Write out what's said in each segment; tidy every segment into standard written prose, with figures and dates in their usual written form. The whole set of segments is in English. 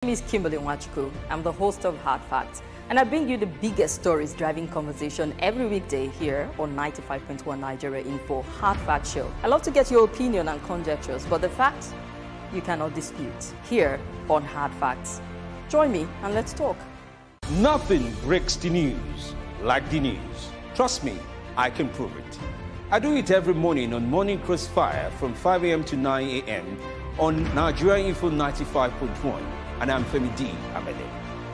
My name is Kimberly Nwachukwu. I'm the host of Hard Facts, and I bring you the biggest stories driving conversation every weekday here on 95.1 Nigeria Info Hard Fact Show. I love to get your opinion and conjectures, but the facts you cannot dispute here on Hard Facts. Join me and let's talk. Nothing breaks the news like the news. Trust me, I can prove it. I do it every morning on Morning Crossfire from 5 a.m. to 9 a.m. on Nigeria Info 95.1. And I'm Femi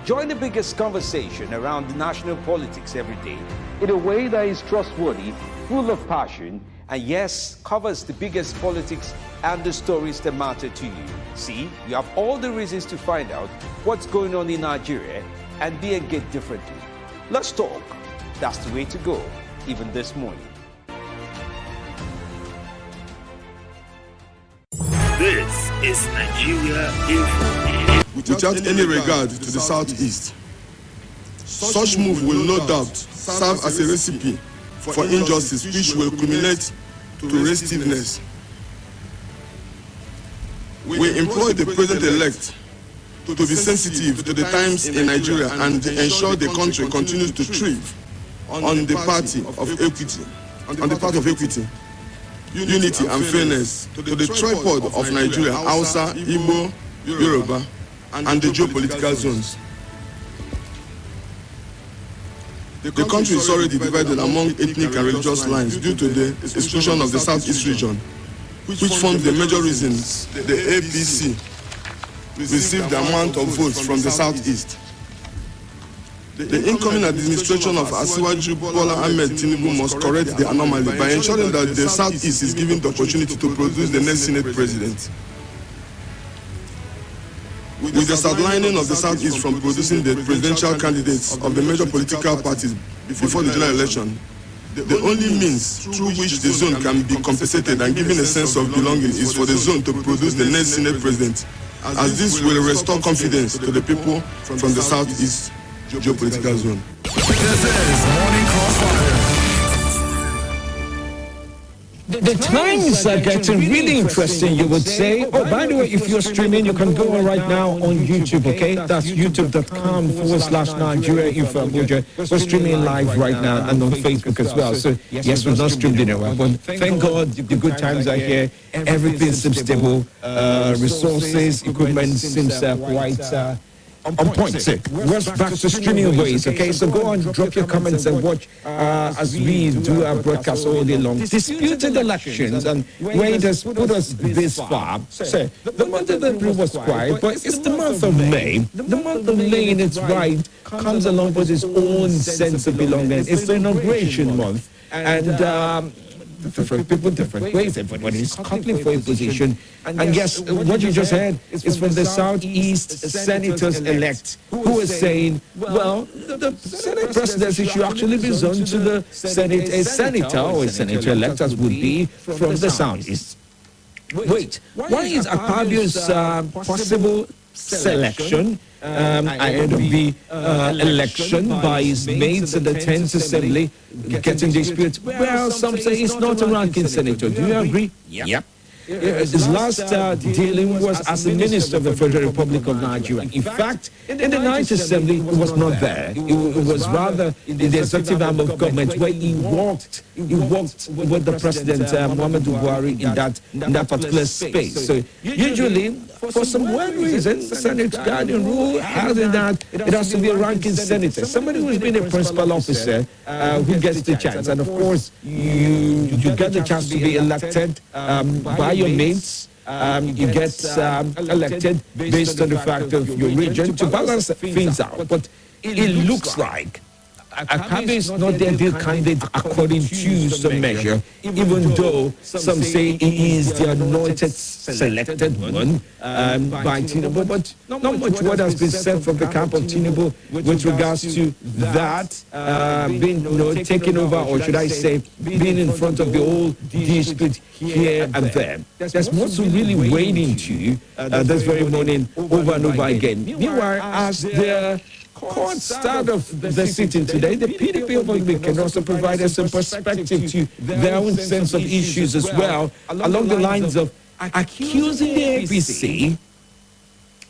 Join the biggest conversation around the national politics every day in a way that is trustworthy, full of passion, and yes, covers the biggest politics and the stories that matter to you. See, you have all the reasons to find out what's going on in Nigeria and be engaged differently. Let's talk. That's the way to go, even this morning. This is Nigeria Info. Without any regard to the Southeast. Such move will no doubt serve as a recipe for injustice which will culminate to restiveness. We employ the President-elect to be sensitive to the times in Nigeria and ensure the country continues to thrive on the party of equity, unity and fairness to the tripod of Nigeria, Hausa, Igbo, Yoruba, and the geopolitical zones. The country is already divided among ethnic and religious lines due to the exclusion of the Southeast region, which forms the major reasons the APC received the amount of votes from the Southeast. The incoming administration of Asiwaju Bola Ahmed Tinubu must correct the anomaly by ensuring that the Southeast is given the opportunity to produce the next Senate president. With the sidelining of the Southeast from producing the presidential candidates of the major political parties before the general election, the only means through which the zone can be compensated and given a sense of belonging is for the zone to produce the next Senate president, as this will restore confidence to the people from the Southeast geopolitical zone. This is Morning Crossfire. The times are getting really interesting, you would say. Oh, by the way, if you're streaming, you can go on right now on YouTube, okay? That's youtube.com/Nigeria Info Abuja. We're streaming live right now and on Facebook as well. So, yes, we're not streamed anywhere, but thank God the good times are here. Everything seems stable. Resources, equipment seems quite... on point. We're back to streaming ways, okay? So go on, drop your comments and watch as we do our broadcast all day long. Disputed elections and where it has put us this far. So the month of April was quiet, but it's the month of May. The month of May in its right comes along with its own sense of belonging. It's the inauguration month. And different people, different ways. Everybody's calling for a position. And yes, what you just heard is from the Southeast senators-elect who are saying, well, the Senate presidency should actually be zoned to the Senate, a senator or a senator-elect as would be from the Southeast. Wait, why is Akpabio's possible selection ahead of the election by his mates in the 10th Assembly getting disputes? Well, some say he's not a ranking senator. Do you agree? Yep. His last dealing was as a minister of the Federal Republic of Nigeria. In fact, in the 9th Assembly, he was not there. It was rather in the executive arm of government where he worked with the President, Muhammadu Buhari, in that particular space. So usually, for some weird reason, the Senate guardian rule has it that it has to be a ranking senator, somebody who's been a principal officer who gets the chance. And of course, you get the chance to be elected by your mates. You get elected based on the fact of your region to balance things out. But it looks like Akpabio is not the ideal candidate according to some measure, even though some say he is the anointed selected one by Tinubu. But not much word has been said from the camp of Tinubu with regards to that being taken over, or should I say, being in front of the old dispute here and there. There's more to really wade into this very morning over and over again. Meanwhile, as the court start of the sitting today, the PDP over the week can also provide us some perspective to their own sense of issues as well, along the lines of accusing the APC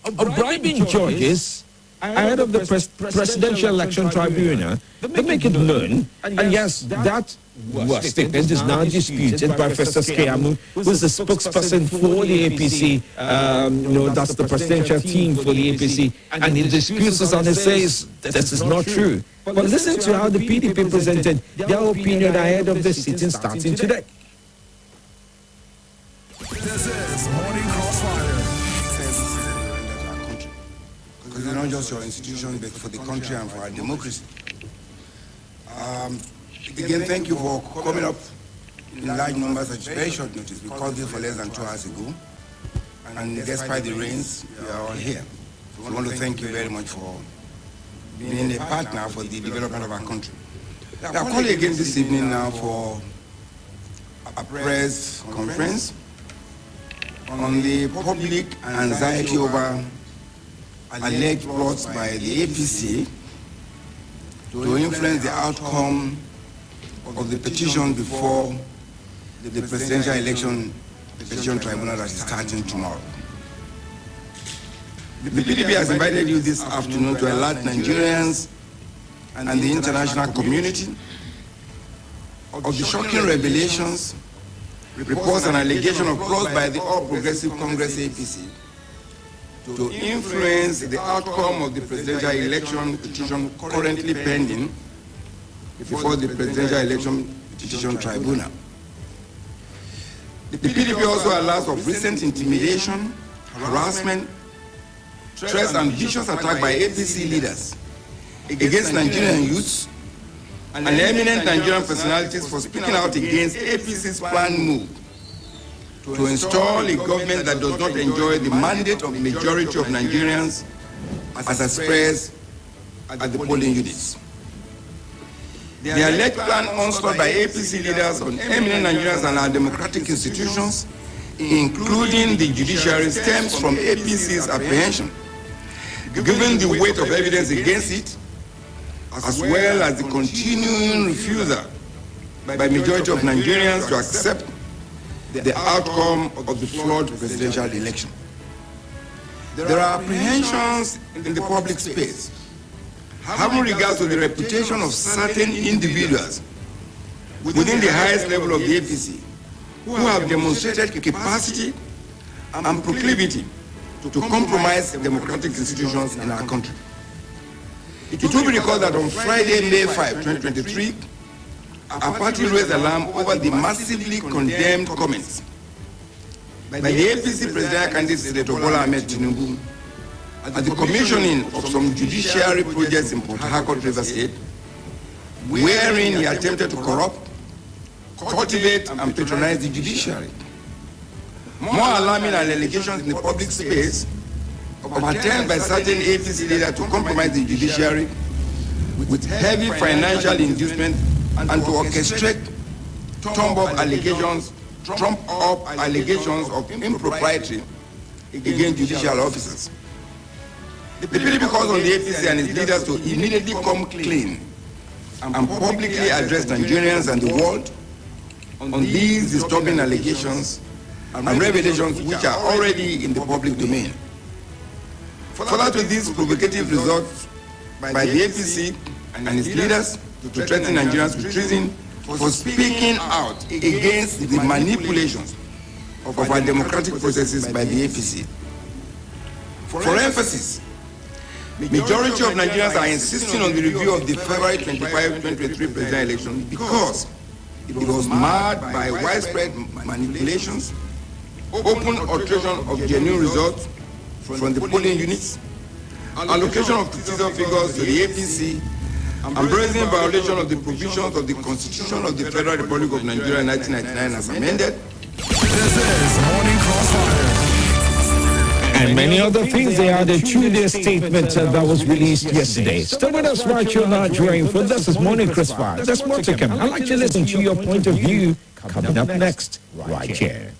of bribing judges ahead of the presidential election tribunal. They make it known, and yes, that statement is now disputed by Festus Keyamo, who is the spokesperson for the APC. That's the presidential team for the APC, and he disputes this and he says this is not true. But listen to how the PDP presented their opinion ahead of the sitting starting today. This is Morning Crossfire. Because it's not just your institution, but for the country and for our democracy. Again, thank you for coming up in large numbers at very short notice. We called this for less than 2 hours ago. And despite the rains, we are all here. So we want to thank you very much for being a partner for the development of our country. We are calling again this evening now for a press conference on the public anxiety over alleged plots by the APC to influence the outcome of the petition before the presidential election petition tribunal that is starting tomorrow. The PDP has invited you this afternoon to alert Nigerians and the international community of the shocking revelations, reports and allegations of plots by the All Progressive Congress APC to influence the outcome of the presidential election petition currently pending before the presidential election petition tribunal. The PDP also alerts of recent intimidation, harassment, threats and vicious attack by APC leaders against Nigerian youths and eminent Nigerian personalities for speaking out against APC's planned move to install a government that does not enjoy the mandate of the majority of Nigerians as expressed at the polling units. The alleged planned onslaught by APC leaders on eminent Nigerians and our democratic institutions, including the judiciary, stems from APC's apprehension, given the weight of evidence against it, as well as the continuing refusal by majority of Nigerians to accept the outcome of the flawed presidential election. There are apprehensions in the public space having regard to the reputation of certain individuals within the highest level of the APC who have demonstrated capacity and proclivity to compromise democratic institutions in our country. It will be recalled that on Friday, May 5, 2023, our party raised alarm over the massively condemned comments by the APC presidential candidate Senator Bola Ahmed Tinubu at the commissioning of some judiciary projects in Port Harcourt, Rivers State, wherein he attempted to corrupt, cultivate and patronize the judiciary. More alarming are allegations in the public space of attempts by certain APC leaders to compromise the judiciary with heavy financial inducement and to orchestrate trump-up allegations of impropriety against judicial officers. The PDP calls on the APC and its leaders to immediately come clean and publicly address Nigerians and the world on these disturbing allegations and revelations which are already in the public domain. Further to these provocative results by the APC and its leaders to threaten Nigerians with treason for speaking out against the manipulations of our democratic processes by the APC. For emphasis, majority of Nigerians are insisting on the review of the February 25, 2023 presidential election because it was marred by widespread manipulations, open alteration of genuine results from the polling units, allocation of critical figures to the APC, and brazen violation of the provisions of the Constitution of the Federal Republic of Nigeria 1999 as amended. This is Morning Crossfire. And many other things they added to their statement that was released yesterday. Stay with us right here on Nigeria Info. This is Morning Crossfire. There's more to come. I'd like to listen to your point of view coming up next, right here.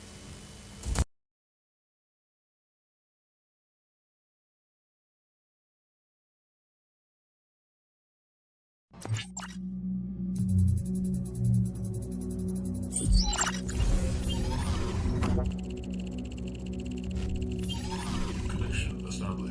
Connection established.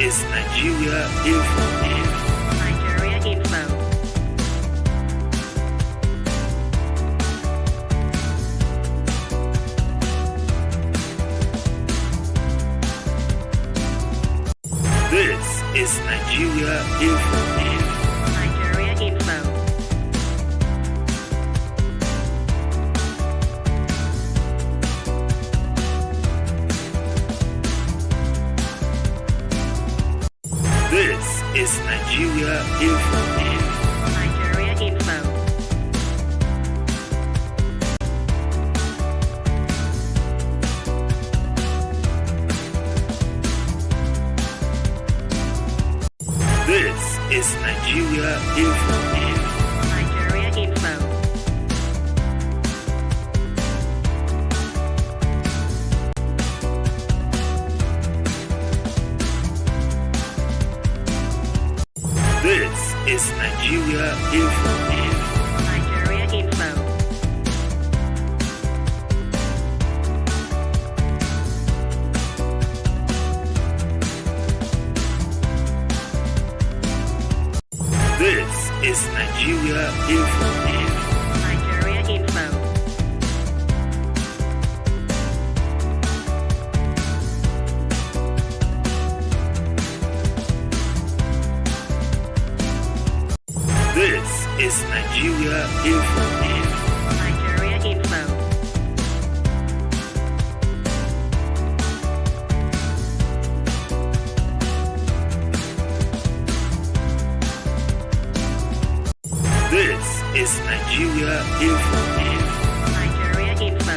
is Nigeria Info. Nigeria Info. This is Nigeria Info. Nigeria Info. This is Nigeria Info. Nigeria Info. This is Nigeria Info. Nigeria Info. This is Nigeria Info. Nigeria Info. This is Nigeria Info. Nigeria Info. This is Nigeria Info. Nigeria Info. This is Nigeria Info. Nigeria Info.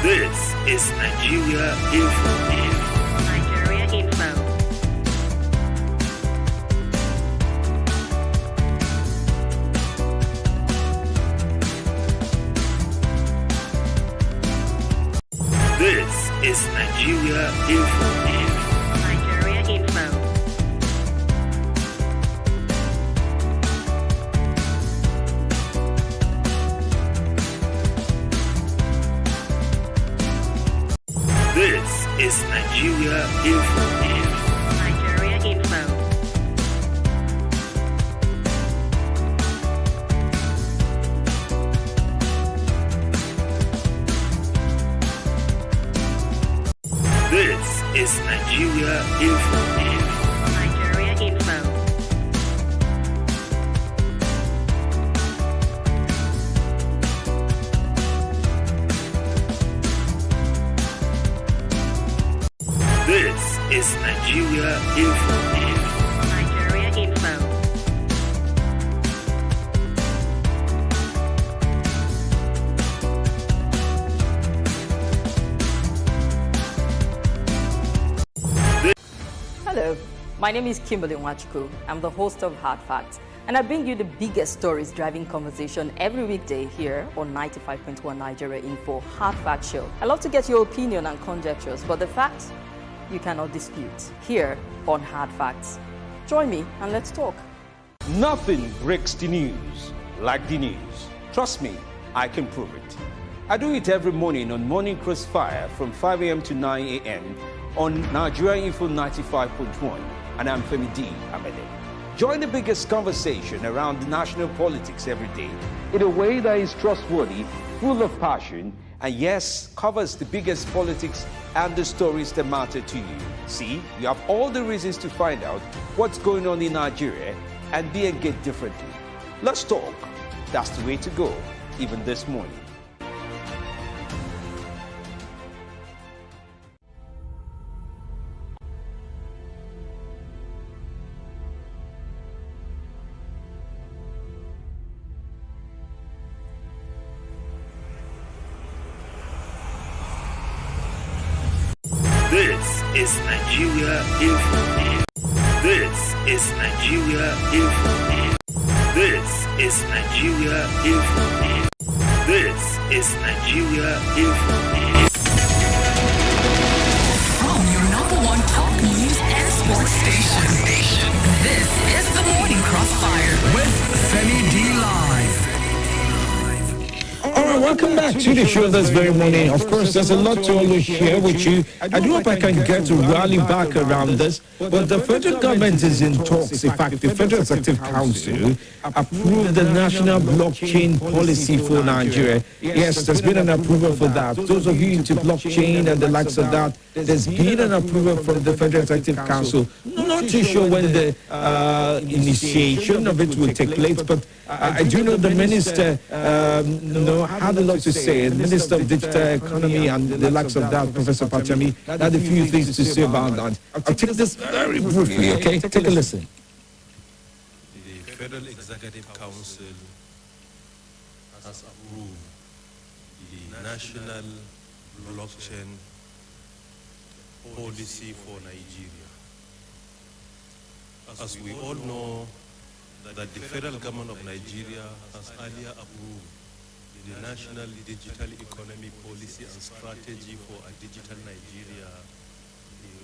This is Nigeria Info. Nigeria Info. This is Nigeria Info. Nigeria Info. This is Nigeria Info. Nigeria Info. This is Nigeria Info. Nigeria Info. This is Nigeria Info. Nigeria Info. Hello, my name is Kimberly Nwachukwu. I'm the host of Hard Facts, and I bring you the biggest stories driving conversation every weekday here on 95.1 Nigeria Info Hard Fact Show. I love to get your opinion and conjectures, but the facts you cannot dispute here on Hard Facts. Join me and let's talk. Nothing breaks the news like the news. Trust me, I can prove it. I do it every morning on Morning Crossfire from 5 a.m. to 9 a.m. on Nigeria Info 95.1, and I'm Femi D. Amede. Join the biggest conversation around the national politics every day in a way that is trustworthy, full of passion, and yes, covers the biggest politics and the stories that matter to you. See, you have all the reasons to find out what's going on in Nigeria and be engaged differently. Let's talk. That's the way to go, even this morning. This is Nigeria Info. This is Nigeria Info. This is Nigeria Info. This is Nigeria Info. From your #1 talk news and sports station. This is the Morning Crossfire With Femi D. welcome back to the show this very morning. Of course, there's a lot to always share with you. I do hope I can get to rally back around this, but the federal government is in talks. In fact, the Federal Executive Council approved the national blockchain policy for Nigeria. Yes, there's been an approval for that. Those of you into blockchain and the likes of that, there's been an approval from the Federal Executive Council. Not too sure when the initiation of it will take place, but I do know the minister had a lot to say. The Minister of Digital Economy and the likes of that, Professor Pachami, had a few things to say about that. I'll take this very briefly, okay? Take a listen. The Federal Executive Council has approved the National Blockchain Policy for Nigeria. As we all know, that the federal government of Nigeria has earlier approved the National Digital Economy Policy and Strategy for a Digital Nigeria.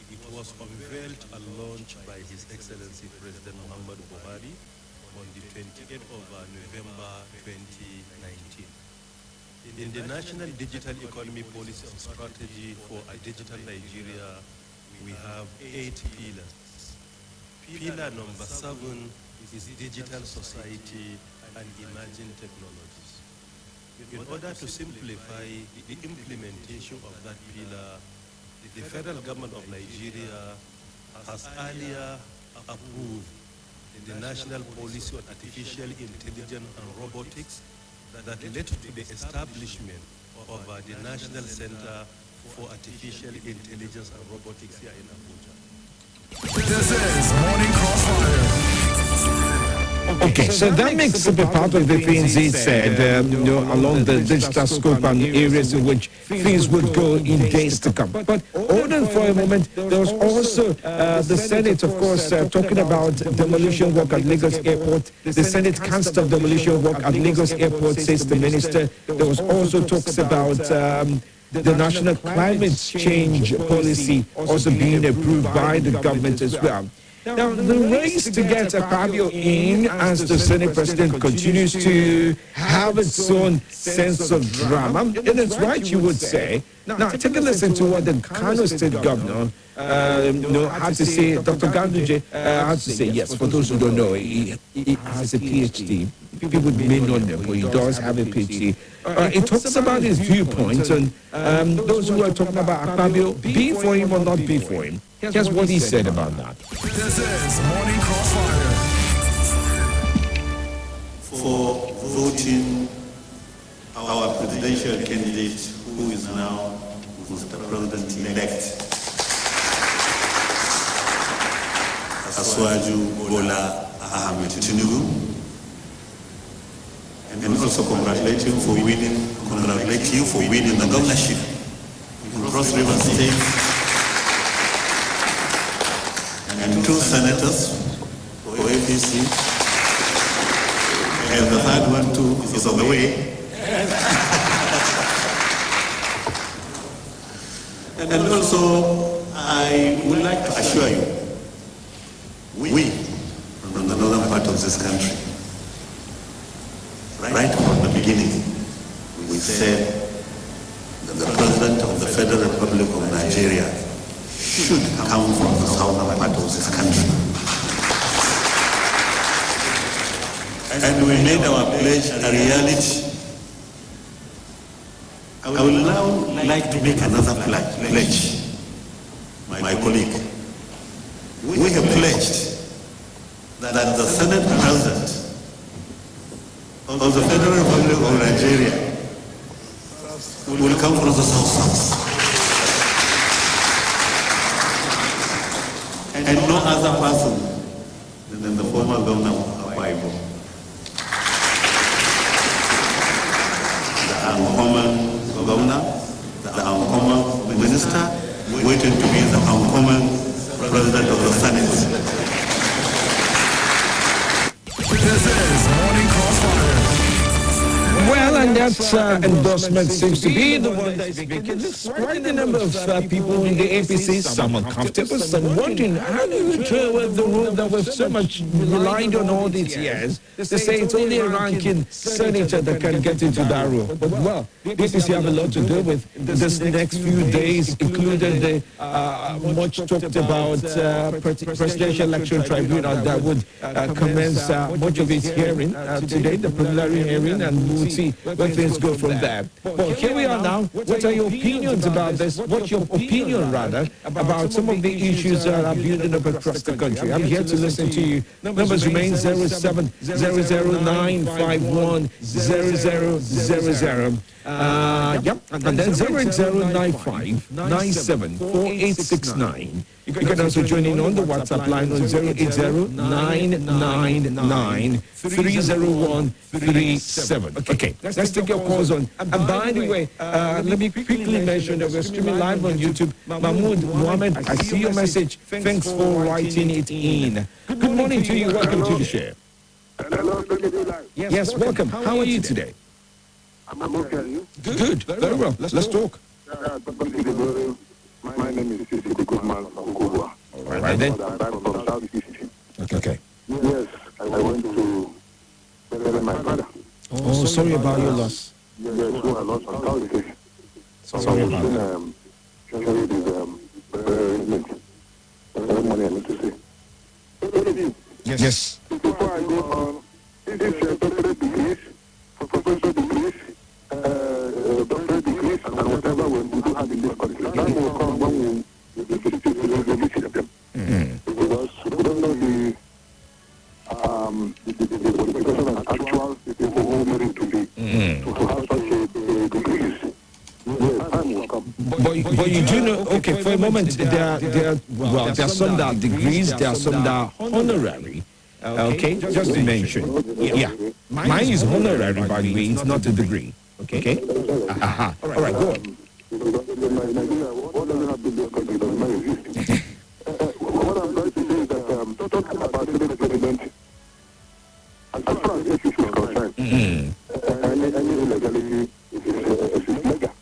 It was unveiled and launched by His Excellency President Muhammadu Buhari on the 28th of November 2019. In the National Digital Economy Policy and Strategy for a Digital Nigeria, we have 8 pillars. Pillar number 7 is digital society and emerging technologies. In order to simplify the implementation of that pillar, the federal government of Nigeria has earlier approved the National Policy on Artificial Intelligence and Robotics that led to the establishment of the National Center for Artificial Intelligence and Robotics here in Abuja. This is Morning Crossfire. Okay, so that makes up a part of the things he said, along the digital scope and areas in which things would go in days to come. But hold on for a moment, there was also the Senate, of course, talking about demolition work at Lagos Airport. The Senate can't stop demolition work at Lagos Airport, says the minister. There was also talks about the National Climate Change Policy also being approved by the government as well. Now, the race to get Akpabio in as the Senate President continues to have its own sense of drama. And it's right, you would say. Now, take a listen to what the Kano State Governor had to say. Dr. Ganduje had to say, yes, for those who don't know, he has a PhD. People may not know, but he does have a PhD. He talks about his viewpoints and those who are talking about Akpabio, be for him or not be for him. Here's what he said about that. This is Morning Crossfire. For voting our presidential candidate, who is now Mr. President-elect, Aswaju Bola Ahmed Tinubu, and also congratulate you for winning the governorship in Cross River State, and 2 senators for APC, and the third one too is on the way. And also, I would like to assure you, we from the northern part of this country, right from the beginning, we said that the President of the Federal Republic of Nigeria should come from the southern part of this country. And we made our pledge a reality. I would now like to make another pledge. My colleague, we have pledged that the Senate President of the Federal Republic of Nigeria will come from the South. And no other person than the former governor of Abuja. The uncommon governor, the uncommon minister, waiting to be the uncommon president of the Senate. Well, and that endorsement seems to be the one that is making quite a number of people in the APC. Some uncomfortable, some wondering, how do you throw away the rule that we've so much relied on all these years? They say it's only a ranking senator that can get into that role. But, well, the APC have a lot to do with this next few days, including the much talked about presidential election tribunal that would commence much of its hearing today, the preliminary hearing, and we'll see where things go from there. Well, here we are now. What are your opinions about this? What's your opinion, rather, about some of the issues that are building up across the country? I'm here to listen to you. Numbers remain 07009510000. Yep, and then 08095974869. You can also join in on the WhatsApp line on 08099930137. Okay, let's take your calls on. And by the way, let me quickly mention that we're streaming live on YouTube. Mahmoud Mohammed, I see your message. Thanks for writing it in. Good morning to you. Welcome to the show. Hello, Yes, welcome. How are you today? I'm okay. Good. Very well. Let's talk. My name is Sisi Goodman from Abuja. All right then. I'm from Southeast. Okay. Yes, I went to bury my father. Oh, sorry about your loss. Yes, who I lost on Thursday. Sorry about that. Actually, it is arrangement. Ceremony, I need to say. Yes. Before I go on, this is doctorate degrees, professor degrees, doctorate degrees, and whatever we do have in this country. That will come when we visit them. Because we don't know the qualification of actual people who merit to be, to have such a degrees. Yes, time will come. But you do know, okay, for a moment, there are some that are degrees, there are some that are honorary. Okay, just to mention. Yeah. Mine is honorary, by the way, it's not a degree. Okay? Aha. All right, go on. What doesn't have to do with does not exist. What I'm trying to say is that talking about the president, as far as the issue is concerned, any illegality is legal.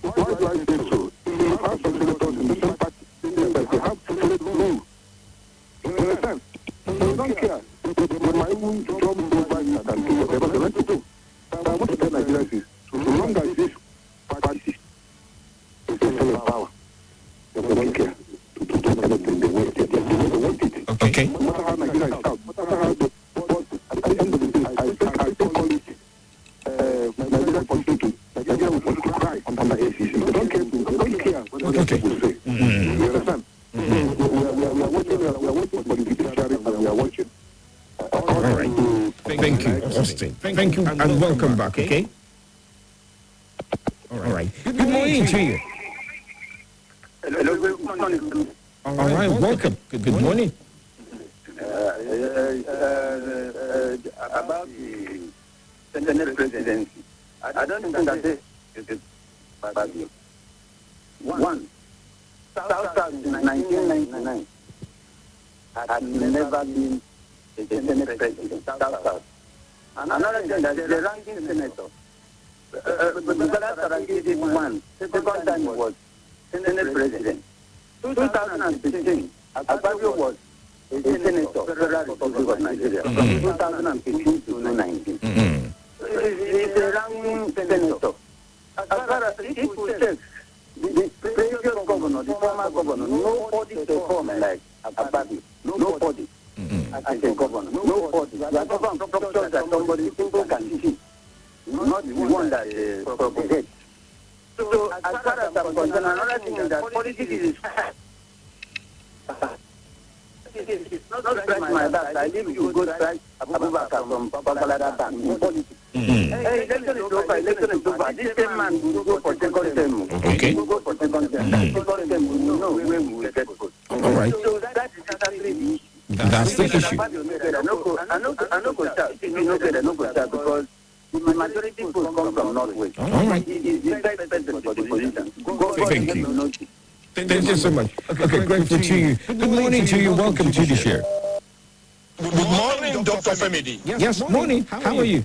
Why do I say so? You have some senators in the same party saying that they have to follow the rule. You understand? They don't care. They might even jump over and do whatever they want to do. But I want to tell Nigerians is, so long as this party is still in power, they don't care to do anything. They want it. They want it. Okay. No matter how Nigeria is out, no matter how the but at the end of the day, I still call it Nigeria politics. Nigeria will cry under ACC. They don't care. They don't care what other people say. You understand? We are waiting for the judiciary and we are watching. All right. Thank you, Austin. Thank you, and welcome back, okay? All right. Good morning to you. Hello, good morning. All right, welcome. Good morning. About the Senate presidency, I don't think that this is bad news. One, South in 1999 had never been a Senate president. South. Another thing that the ranking senator, Nicolas Sarkozy did one. Second time was Senate president. 2015, Abuja was a senator, Federal Republic of Nigeria, from 2015 to 2019. He's a ranking senator. As far as if we check, the previous governor, the former governor, nobody performed like Abuja. Nobody. As a governor, nobody. The government structures that somebody people can see, not the one that propagates. So as far as I'm concerned, another thing is that politics is it's not strike my back. I live you go strike Abuja from Babalada Bank in politics. Hey, election is over. This same man will go for second term. Okay. He will go for second term. Second term, we know where we will get vote. All right. So that is exactly the issue. That's the issue. I no go start because the majority people come from Northwest. All right. He is the best person for the position. Thank you. Thank you so much. Okay, grateful to you. Good morning to you. Welcome to the show. Good morning, Dr. Femi. Yes, morning. How are you?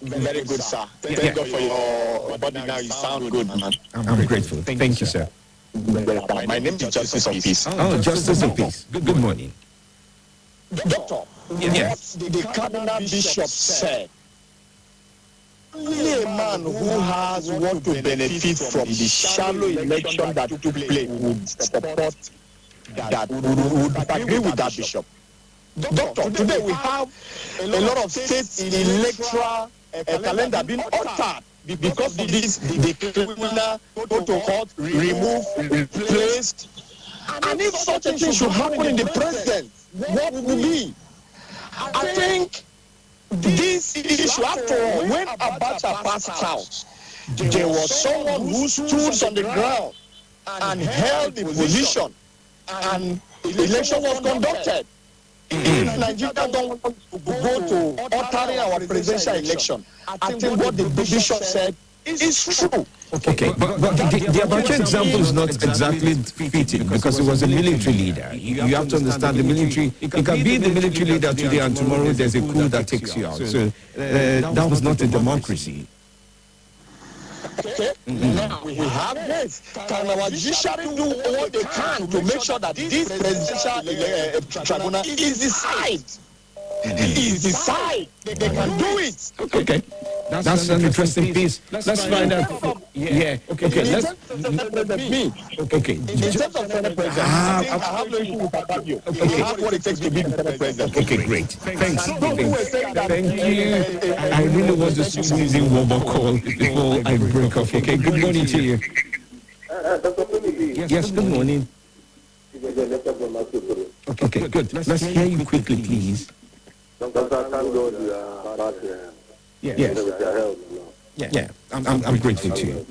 Very good, sir. Thank God for your body now. You sound good, man. I'm grateful. Thank you, sir. My name is Justice of Peace. Oh, Justice of Peace. Good morning. Doctor, yes. What the Cardinal Bishop said, only a man who has what to benefit from the shallow election that took place would support that, would agree with that bishop. Doctor, today we have a lot of state electoral calendar being altered because of this, the criminal protocol removed, replaced. And if such a thing should happen in the president, what would be? I think this issue, after all, when Abuja passed out, there was someone who stood on the ground and held the position, and the election was conducted. If Nigeria don't want to go to altering our presidential election, I think what the bishop said is true. Okay, but the Abuja example is not exactly fitting because it was a military leader. You have to understand the military. It can be the military leader today and tomorrow there's a coup that takes you out. So that was not a democracy. Okay, now we have this. Can our judiciary do what they can to make sure that this presidential tribunal is decided? Is decided. They can do it. Okay. That's an interesting piece. Let's find out. Yeah. Okay. Let's. Okay. In terms of Senate president, I have no issue with Fabio. We have what it takes to be the Senate president. Okay, great. Thanks. Thank you. I really want to squeeze in one more call before I break off. Okay. Good morning to you. Yes. Good morning. Okay. Good. Let's hear you quickly, please. Yes. Yeah. I'm grateful to you.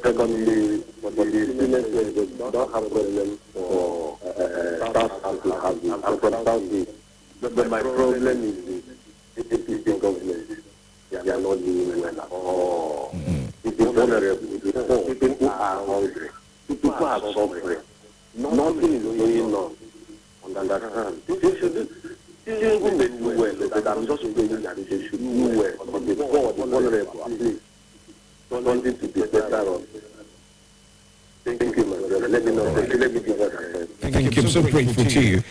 Secondly, don't have problem for but my problem is the APC government. They are not doing well at all. People vulnerable. People are hungry. People are suffering. Nothing is going on. Understand? They should even do well. But I'm just saying that they should do well. But the poor, the vulnerable, at least, something to be better on. Thank you, my brother. Let me know. Let me give what I said. Thank you. I'm so grateful to you.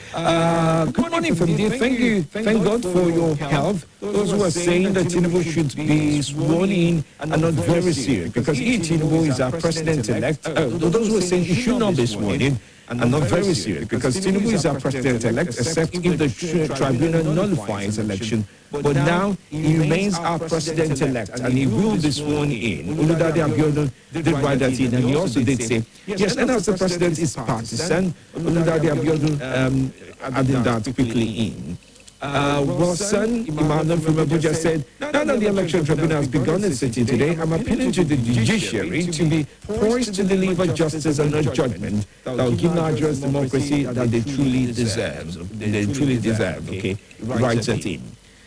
Good morning from you. Thank you. Thank God for your health. Those who are saying that Tinubu should be sworn in are not very serious because Tinubu is our president-elect. Those who are saying he should not be sworn in are not very serious because Tinubu is our president-elect except if the tribunal nullifies election. But now he remains our president-elect and he will be sworn in. Oludade Abiodun did write that in and he also did say, yes, and as the president is partisan, Oludade Abiodun added that quickly in. Wilson Emmanuel from Abuja said, now that the election tribunal has begun its sitting today, I'm appealing to the judiciary to be poised to deliver justice and a judgment that will give Nigeria's democracy that they truly deserve. Okay, writes it in.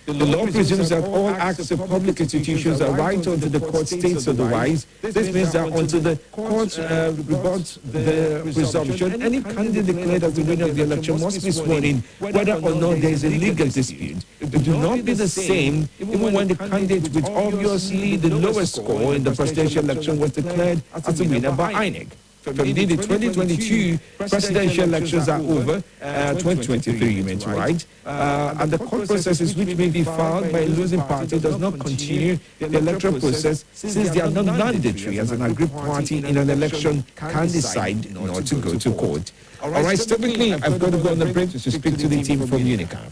The law presumes that all acts of public institutions are right until the court states otherwise. This means that until the court rebuts the presumption, any candidate declared as the winner of the election must be sworn in, whether or not there is a legal dispute. It do not be the same even when the candidate with obviously the lowest score in the presidential election was declared as the winner by INEC. Indeed, the 2022 presidential elections are over, 2023 you meant to write, and the court processes which may be filed by a losing party does not continue the electoral process since they are not mandatory as an aggrieved party in an election can decide not to go to court. All right, typically, I've got to go on the break to speak to the team from UNICAF.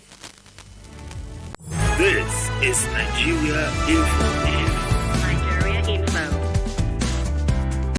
This is Nigeria Info.